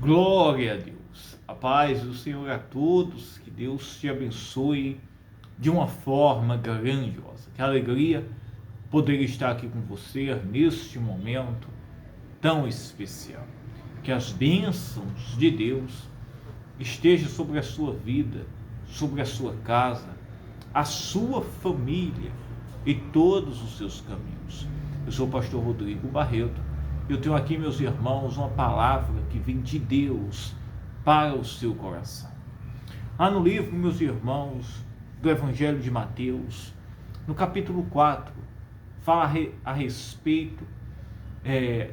Glória a Deus. A paz do Senhor a todos. Que Deus te abençoe de uma forma grandiosa. Que alegria poder estar aqui com você neste momento tão especial. Que as bênçãos de Deus estejam sobre a sua vida, sobre a sua casa, a sua família e todos os seus caminhos. Eu sou o pastor Rodrigo Barreto. Eu tenho aqui, meus irmãos, uma palavra que vem de Deus para o seu coração. Lá no livro, meus irmãos, do Evangelho de Mateus, no capítulo 4, fala a respeito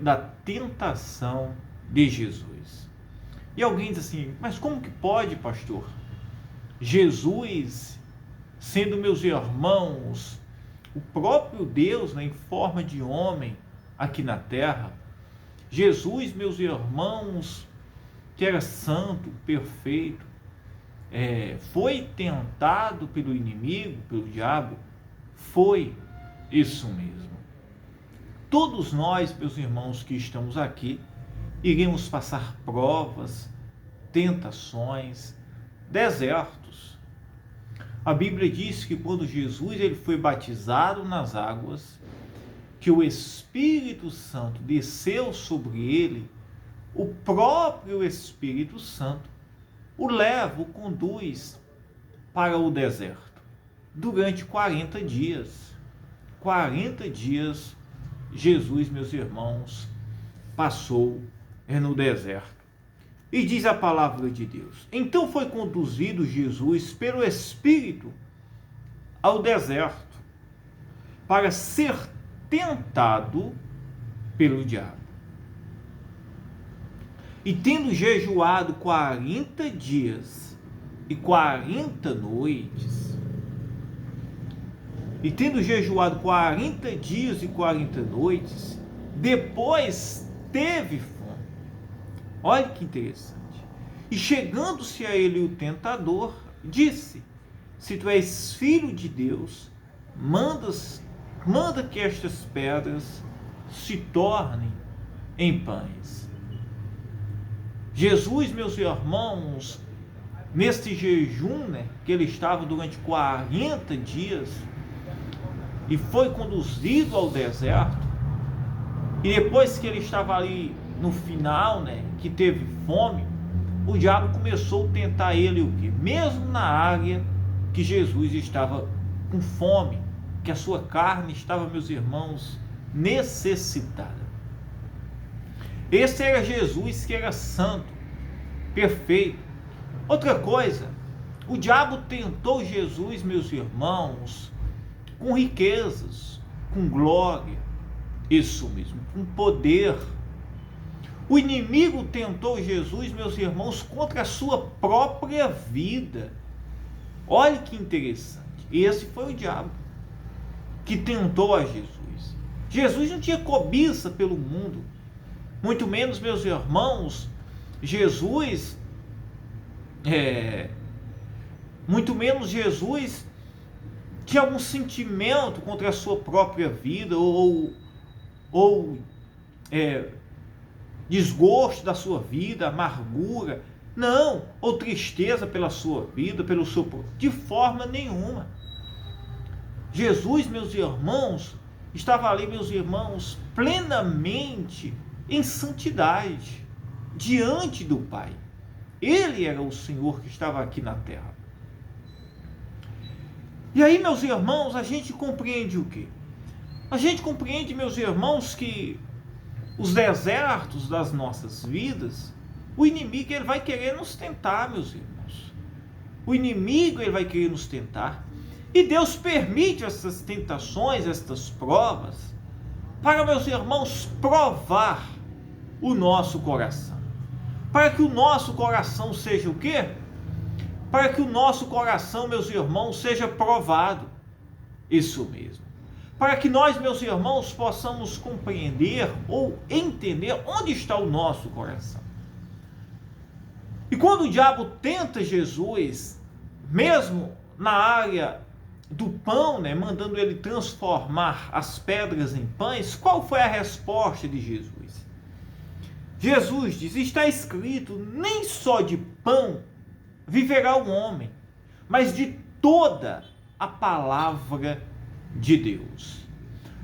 da tentação de Jesus. E alguém diz assim, mas como que pode, pastor? Jesus, sendo, meus irmãos, o próprio Deus, em forma de homem aqui na terra, Jesus, meus irmãos, que era santo, perfeito, foi tentado pelo inimigo, pelo diabo? Foi isso mesmo. Todos nós, meus irmãos, que estamos aqui, iremos passar provas, tentações, desertos. A Bíblia diz que quando Jesus ele foi batizado nas águas, que o Espírito Santo desceu sobre ele, o próprio Espírito Santo o leva, o conduz para o deserto. Durante 40 dias. 40 dias, Jesus, meus irmãos, passou no deserto. E diz a palavra de Deus: então foi conduzido Jesus pelo Espírito ao deserto para ser tentado pelo diabo. E tendo jejuado 40 dias e 40 noites, depois teve fome. Olha que interessante. E chegando-se a ele o tentador, disse: se tu és filho de Deus, manda que estas pedras se tornem em pães. Jesus, meus irmãos, neste jejum, que ele estava durante 40 dias, e foi conduzido ao deserto, e depois que ele estava ali no final, que teve fome, o diabo começou a tentar ele o quê? Mesmo na área que Jesus estava com fome, que a sua carne estava, meus irmãos, necessitada. Esse era Jesus, que era santo, perfeito. Outra coisa, o diabo tentou Jesus, meus irmãos, com riquezas, com glória, isso mesmo, com poder. O inimigo tentou Jesus, meus irmãos, contra a sua própria vida. Olha que interessante. Esse foi o diabo que tentou a Jesus. Jesus não tinha cobiça pelo mundo, muito menos, meus irmãos, Jesus tinha algum sentimento contra a sua própria vida, ou desgosto da sua vida, amargura, não, ou tristeza pela sua vida, de forma nenhuma. Jesus, meus irmãos, estava ali, meus irmãos, plenamente em santidade, diante do Pai. Ele era o Senhor que estava aqui na terra. E aí, meus irmãos, a gente compreende o quê? A gente compreende, meus irmãos, que os desertos das nossas vidas, o inimigo ele vai querer nos tentar, meus irmãos. O inimigo ele vai querer nos tentar. E Deus permite essas tentações, estas provas, para, meus irmãos, provar o nosso coração. Para que o nosso coração seja o quê? Para que o nosso coração, meus irmãos, seja provado. Isso mesmo. Para que nós, meus irmãos, possamos compreender ou entender onde está o nosso coração. E quando o diabo tenta Jesus, mesmo na área do pão, mandando ele transformar as pedras em pães, qual foi a resposta de Jesus? Jesus diz: está escrito, nem só de pão viverá o homem, mas de toda a palavra de Deus.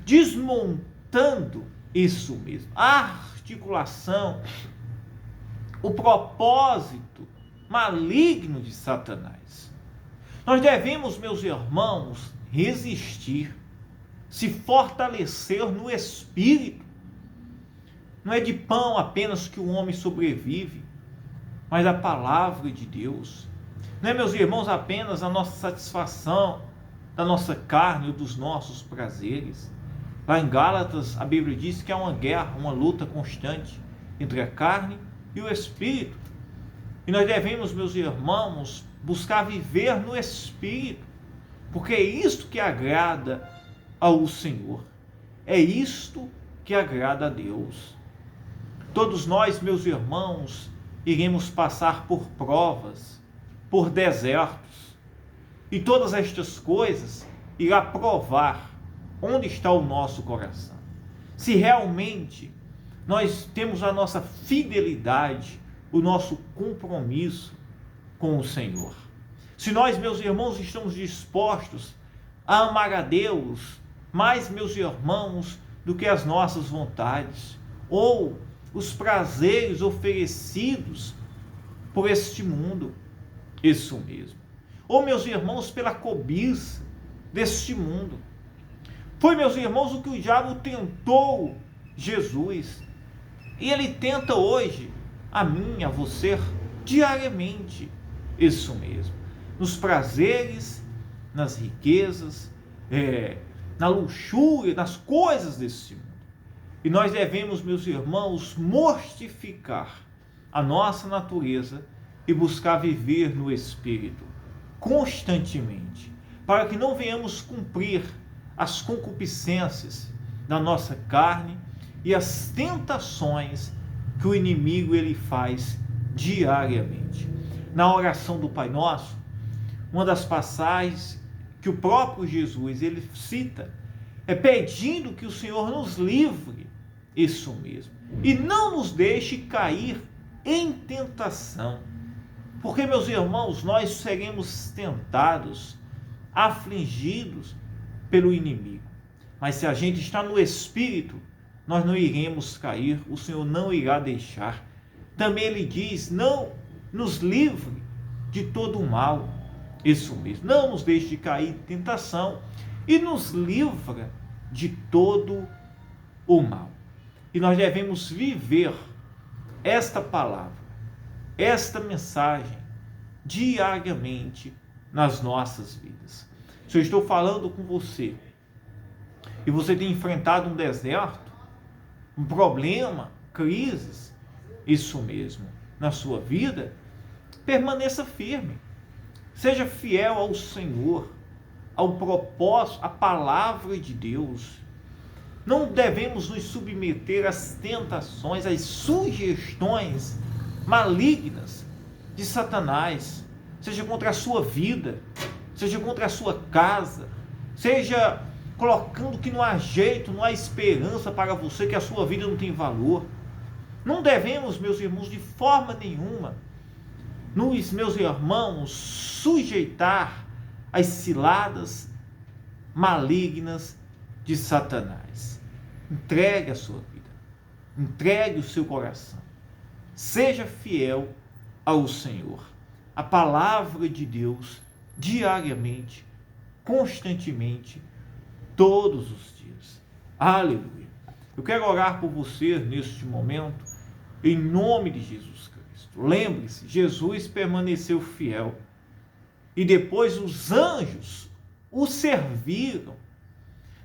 Desmontando isso mesmo, a articulação, o propósito maligno de Satanás. Nós devemos, meus irmãos, resistir, se fortalecer no espírito. Não é de pão apenas que o homem sobrevive, mas a palavra de Deus. Não é, meus irmãos, apenas a nossa satisfação da nossa carne ou dos nossos prazeres. Lá em Gálatas, a Bíblia diz que há uma guerra, uma luta constante entre a carne e o espírito. E nós devemos, meus irmãos, buscar viver no espírito, porque é isto que agrada ao Senhor. É isto que agrada a Deus. Todos nós, meus irmãos, iremos passar por provas, por desertos, e todas estas coisas irá provar onde está o nosso coração. Se realmente nós temos a nossa fidelidade, o nosso compromisso com o Senhor. Se nós, meus irmãos, estamos dispostos a amar a Deus mais, meus irmãos, do que as nossas vontades, ou os prazeres oferecidos por este mundo, isso mesmo. Ou, meus irmãos, pela cobiça deste mundo. Foi, meus irmãos, o que o diabo tentou Jesus. E ele tenta hoje a mim, a você, diariamente. Isso mesmo. Nos prazeres, nas riquezas, na luxúria, nas coisas desse mundo. E nós devemos, meus irmãos, mortificar a nossa natureza e buscar viver no Espírito constantemente, para que não venhamos cumprir as concupiscências da nossa carne e as tentações que o inimigo ele faz diariamente. Na oração do Pai Nosso, uma das passagens que o próprio Jesus ele cita é pedindo que o Senhor nos livre, isso mesmo, e não nos deixe cair em tentação, porque, meus irmãos, nós seremos tentados, afligidos pelo inimigo, mas se a gente está no Espírito, nós não iremos cair, o Senhor não irá deixar. Também ele diz: não nos livre de todo o mal, isso mesmo, não nos deixe de cair em tentação e nos livra de todo o mal. E nós devemos viver esta palavra, esta mensagem diariamente nas nossas vidas. Se eu estou falando com você e você tem enfrentado um deserto, um problema, crises, isso mesmo, na sua vida, permaneça firme, seja fiel ao Senhor, ao propósito, à palavra de Deus. Não devemos nos submeter às tentações, às sugestões malignas de Satanás, seja contra a sua vida, seja contra a sua casa, seja colocando que não há jeito, não há esperança para você, que a sua vida não tem valor. Não devemos, meus irmãos, de forma nenhuma, meus irmãos, sujeitar às ciladas malignas de Satanás. Entregue a sua vida, entregue o seu coração, seja fiel ao Senhor. A palavra de Deus, diariamente, constantemente, todos os dias. Aleluia. Eu quero orar por você neste momento, em nome de Jesus Cristo. Lembre-se, Jesus permaneceu fiel. E depois os anjos o serviram.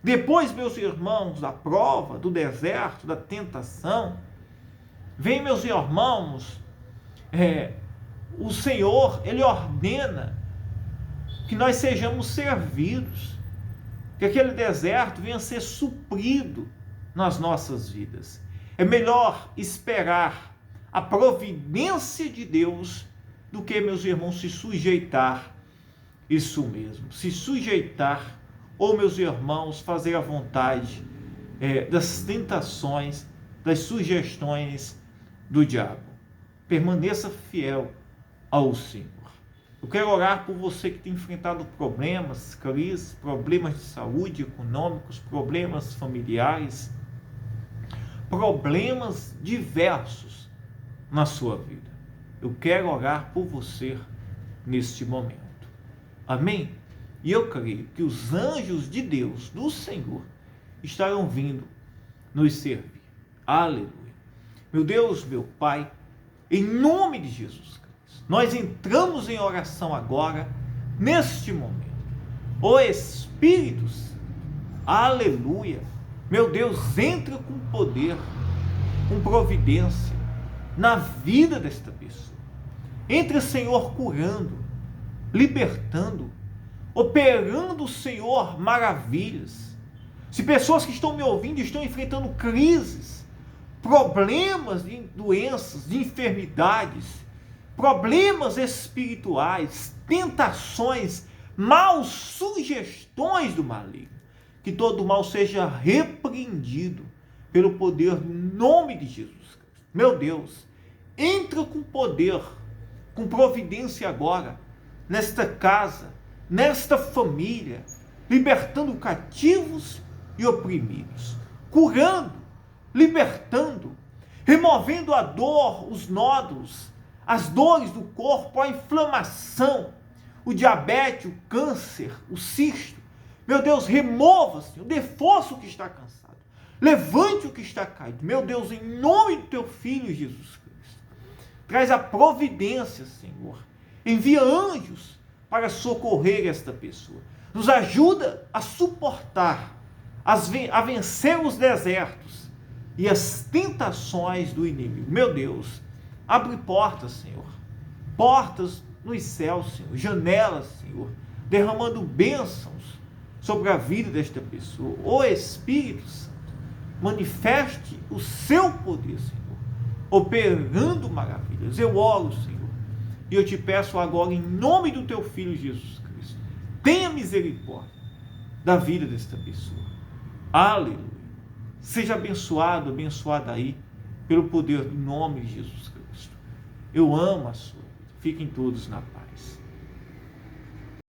Depois, meus irmãos, da prova, do deserto, da tentação, vem, meus irmãos, o Senhor, Ele ordena que nós sejamos servidos, que aquele deserto venha a ser suprido nas nossas vidas. É melhor esperar a providência de Deus do que, meus irmãos, se sujeitar, isso mesmo, se sujeitar, ou, meus irmãos, fazer a vontade das tentações, das sugestões do diabo. Permaneça fiel ao Senhor. Eu quero orar por você que tem enfrentado problemas, crises, problemas de saúde, econômicos, problemas familiares, problemas diversos na sua vida. Eu quero orar por você neste momento. Amém? E eu creio que os anjos de Deus, do Senhor, estarão vindo nos servir. Aleluia. Meu Deus, meu Pai, em nome de Jesus Cristo, nós entramos em oração agora, neste momento. Ó Espírito Santo, aleluia. Meu Deus, entra com poder, com providência na vida desta pessoa. Entra, Senhor, curando, libertando, operando, Senhor, maravilhas. Se pessoas que estão me ouvindo estão enfrentando crises, problemas de doenças, de enfermidades, problemas espirituais, tentações, maus sugestões do maligno, que todo mal seja repreendido pelo poder do nome de Jesus Cristo. Meu Deus, entra com poder, com providência agora, nesta casa, nesta família, libertando cativos e oprimidos, curando, libertando, removendo a dor, os nódulos, as dores do corpo, a inflamação, o diabetes, o câncer, o cisto. Meu Deus, remova, Senhor, dê força o que está cansado, levante o que está caído. Meu Deus, em nome do teu Filho Jesus Cristo, traz a providência, Senhor, envia anjos para socorrer esta pessoa, nos ajuda a suportar, a vencer os desertos e as tentações do inimigo. Meu Deus, abre portas, Senhor, portas nos céus, Senhor, janelas, Senhor, derramando bênçãos sobre a vida desta pessoa. Ó Espírito Santo, manifeste o seu poder, Senhor, operando maravilhas. Eu oro, Senhor, e eu te peço agora, em nome do teu Filho Jesus Cristo, tenha misericórdia da vida desta pessoa. Aleluia. Seja abençoado, abençoada aí, pelo poder do nome de Jesus Cristo. Eu amo a sua vida. Fiquem todos na paz.